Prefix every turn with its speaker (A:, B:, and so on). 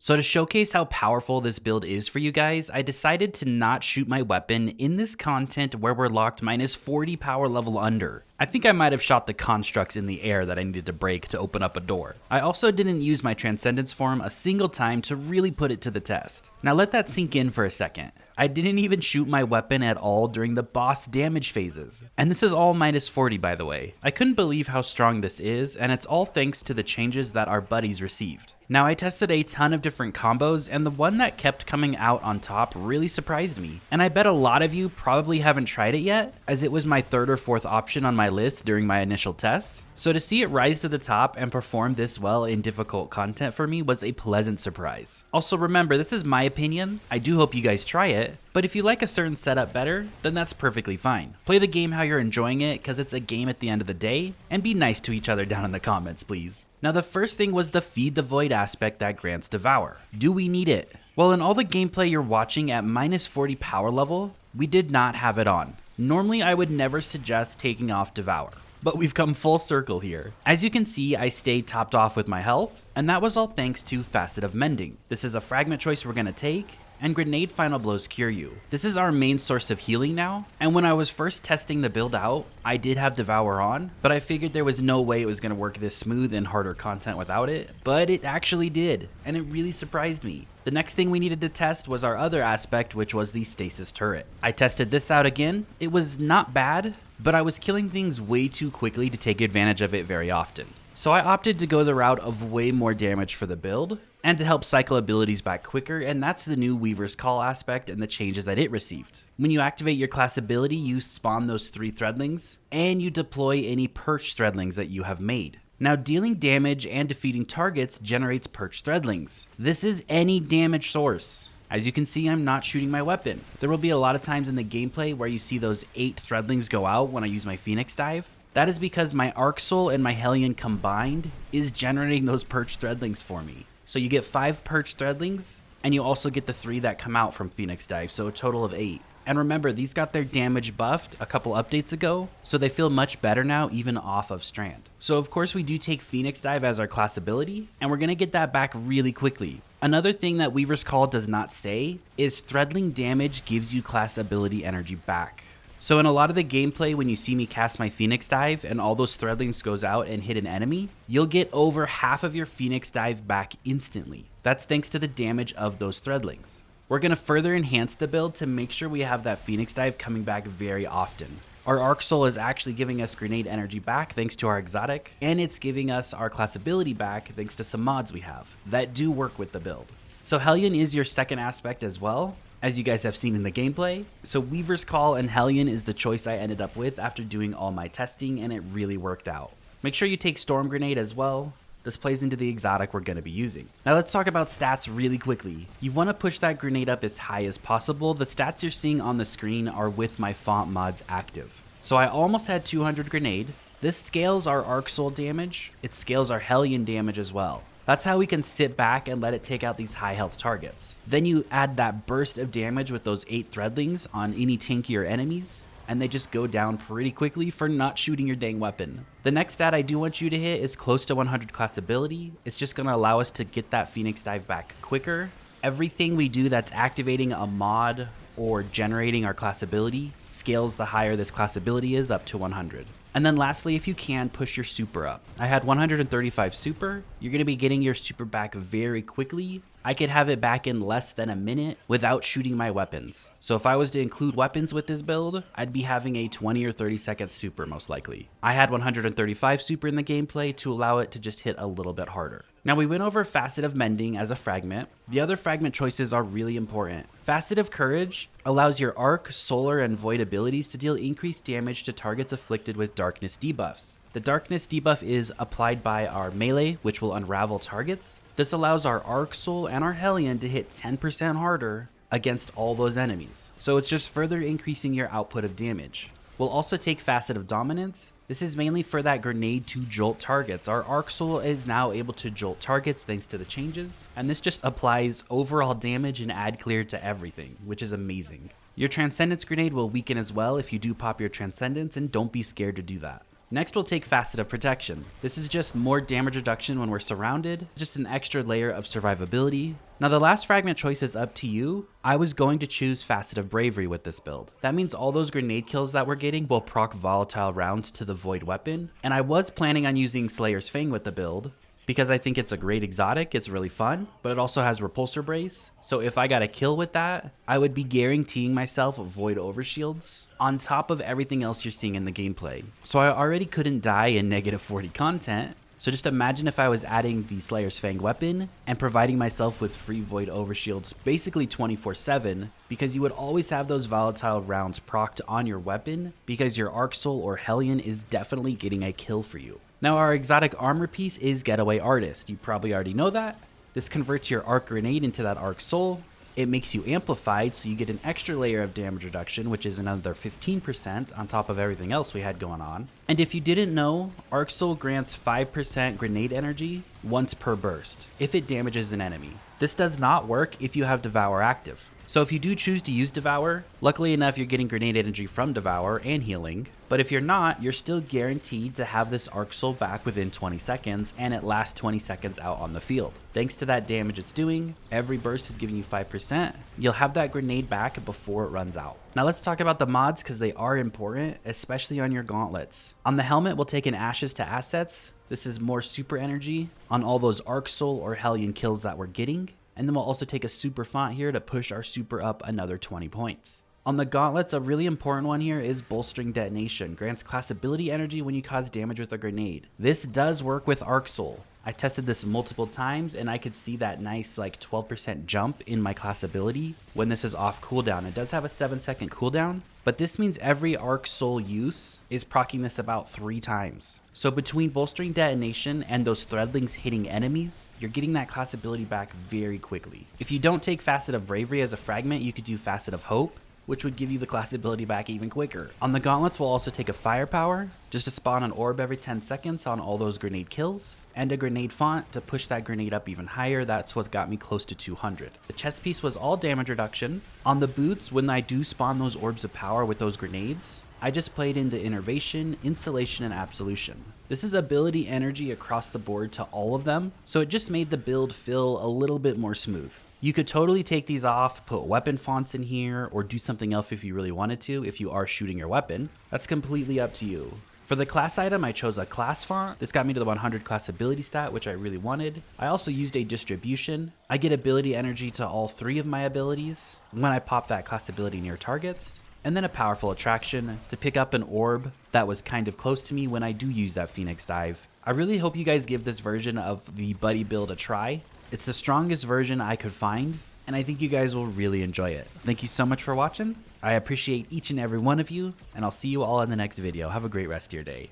A: So to showcase how powerful this build is for you guys, I decided to not shoot my weapon in this content where we're locked minus 40 power level under. I think I might have shot the constructs in the air that I needed to break to open up a door. I also didn't use my Transcendence form a single time to really put it to the test. Now let that sink in for a second. I didn't even shoot my weapon at all during the boss damage phases. And this is all minus 40 by the way. I couldn't believe how strong this is, and it's all thanks to the changes that our buddies received. Now I tested a ton of different combos, and the one that kept coming out on top really surprised me. And I bet a lot of you probably haven't tried it yet, as it was my third or fourth option on my list during my initial tests. So to see it rise to the top and perform this well in difficult content for me was a pleasant surprise. Also remember, this is my opinion. I do hope you guys try it, but if you like a certain setup better, then that's perfectly fine. Play the game how you're enjoying it, because it's a game at the end of the day, and be nice to each other down in the comments, please. Now the first thing was the Feed the Void aspect that grants Devour. Do we need it? Well, in all the gameplay you're watching at minus 40 power level, we did not have it on. Normally I would never suggest taking off Devour, but we've come full circle here. As you can see, I stayed topped off with my health, and that was all thanks to Facet of Mending. This is a fragment choice we're gonna take, and Grenade Final Blows cure you. This is our main source of healing now, and when I was first testing the build out, I did have Devour on, but I figured there was no way it was gonna work this smooth in harder content without it, but it actually did, and it really surprised me. The next thing we needed to test was our other aspect, which was the Stasis Turret. I tested this out again. It was not bad, but I was killing things way too quickly to take advantage of it very often. So I opted to go the route of way more damage for the build, and to help cycle abilities back quicker, and that's the new Weaver's Call aspect and the changes that it received. When you activate your class ability, you spawn those 3 threadlings, and you deploy any perch threadlings that you have made. Now dealing damage and defeating targets generates perch threadlings. This is any damage source. As you can see, I'm not shooting my weapon. There will be a lot of times in the gameplay where you see those 8 threadlings go out when I use my Phoenix Dive. That is because my Arc Soul and my Hellion combined is generating those perch threadlings for me. So you get 5 perch threadlings, and you also get the 3 that come out from Phoenix Dive, so a total of 8. And remember, these got their damage buffed a couple updates ago, so they feel much better now, even off of Strand. So of course we do take Phoenix Dive as our class ability, and we're gonna get that back really quickly. Another thing that Weaver's Call does not say is threadling damage gives you class ability energy back. So in a lot of the gameplay, when you see me cast my Phoenix Dive and all those threadlings goes out and hit an enemy, you'll get over half of your Phoenix Dive back instantly. That's thanks to the damage of those threadlings. We're going to further enhance the build to make sure we have that Phoenix Dive coming back very often. Our Arc Soul is actually giving us grenade energy back thanks to our exotic, and it's giving us our class ability back thanks to some mods we have that do work with the build. So Hellion is your second aspect as well, as you guys have seen in the gameplay. So Weaver's Call and Hellion is the choice I ended up with after doing all my testing, and it really worked out. Make sure you take Storm Grenade as well. This plays into the exotic we're going to be using. Now let's talk about stats really quickly. You want to push that grenade up as high as possible. The stats you're seeing on the screen are with my font mods active. So I almost had 200 grenade. This scales our Arc Soul damage. It scales our Hellion damage as well. That's how we can sit back and let it take out these high health targets. Then you add that burst of damage with those 8 threadlings on any tankier enemies, and they just go down pretty quickly for not shooting your dang weapon. The next stat I do want you to hit is close to 100 class ability. It's just going to allow us to get that Phoenix Dive back quicker. Everything we do that's activating a mod or generating our class ability scales the higher this class ability is up to 100. And then lastly, if you can, push your super up. I had 135 super. You're going to be getting your super back very quickly. I could have it back in less than a minute without shooting my weapons. So if I was to include weapons with this build, I'd be having a 20 or 30 second super most likely. I had 135 super in the gameplay to allow it to just hit a little bit harder. Now we went over Facet of Mending as a fragment. The other fragment choices are really important. Facet of Courage allows your Arc, Solar, and Void abilities to deal increased damage to targets afflicted with darkness debuffs. The darkness debuff is applied by our melee, which will unravel targets. This allows our Arc Soul and our Hellion to hit 10% harder against all those enemies. So it's just further increasing your output of damage. We'll also take Facet of Dominance. This is mainly for that grenade to jolt targets. Our Arc Soul is now able to jolt targets thanks to the changes, and this just applies overall damage and ad clear to everything, which is amazing. Your Transcendence grenade will weaken as well if you do pop your Transcendence, and don't be scared to do that. Next, we'll take Facet of Protection. This is just more damage reduction when we're surrounded, just an extra layer of survivability. Now the last fragment choice is up to you. I was going to choose Facet of Bravery with this build. That means all those grenade kills that we're getting will proc volatile rounds to the void weapon. And I was planning on using Slayer's Fang with the build, because I think it's a great exotic, it's really fun, but it also has Repulsor Brace. So if I got a kill with that, I would be guaranteeing myself Void Overshields on top of everything else you're seeing in the gameplay. So I already couldn't die in -40 content. So just imagine if I was adding the Slayer's Fang weapon and providing myself with free Void Overshields basically 24/7, because you would always have those volatile rounds procced on your weapon because your Arc Soul or Hellion is definitely getting a kill for you. Now our exotic armor piece is Getaway Artist. You probably already know that. This converts your Arc Grenade into that Arc Soul. It makes you amplified, so you get an extra layer of damage reduction, which is another 15% on top of everything else we had going on. And if you didn't know, Arc Soul grants 5% grenade energy once per burst, if it damages an enemy. This does not work if you have Devour active. So if you do choose to use Devour, luckily enough you're getting grenade energy from Devour and healing, but if you're not, you're still guaranteed to have this Arc Soul back within 20 seconds, and it lasts 20 seconds out on the field. Thanks to that damage it's doing, every burst is giving you 5%, you'll have that grenade back before it runs out. Now let's talk about the mods, because they are important, especially on your gauntlets. On the helmet, we'll take an Ashes to Assets. This is more super energy on all those Arc Soul or Hellion kills that we're getting. And then we'll also take a super font here to push our super up another 20 points. On the gauntlets, a really important one here is Bolstering Detonation. Grants class ability energy when you cause damage with a grenade. This does work with Arc Soul. I tested this multiple times and I could see that nice like 12% jump in my class ability when this is off cooldown. It does have a 7-second cooldown, but this means every Arc Soul use is proccing this about 3 times. So between Bolstering Detonation and those Threadlings hitting enemies, you're getting that class ability back very quickly. If you don't take Facet of Bravery as a fragment, you could do Facet of Hope, which would give you the class ability back even quicker. On the gauntlets, we'll also take a Firepower, just to spawn an orb every 10 seconds on all those grenade kills, and a grenade font to push that grenade up even higher. That's what got me close to 200. The chest piece was all damage reduction. On the boots, when I do spawn those orbs of power with those grenades, I just played into Innervation, Installation, and Absolution. This is ability energy across the board to all of them, so it just made the build feel a little bit more smooth. You could totally take these off, put weapon fonts in here, or do something else if you really wanted to, if you are shooting your weapon. That's completely up to you. For the class item, I chose a class font. This got me to the 100 class ability stat, which I really wanted. I also used a distribution. I get ability energy to all 3 of my abilities when I pop that class ability near targets. And then a powerful attraction to pick up an orb that was kind of close to me when I do use that Phoenix Dive. I really hope you guys give this version of the buddy build a try. It's the strongest version I could find, and I think you guys will really enjoy it. Thank you so much for watching. I appreciate each and every one of you, and I'll see you all in the next video. Have a great rest of your day.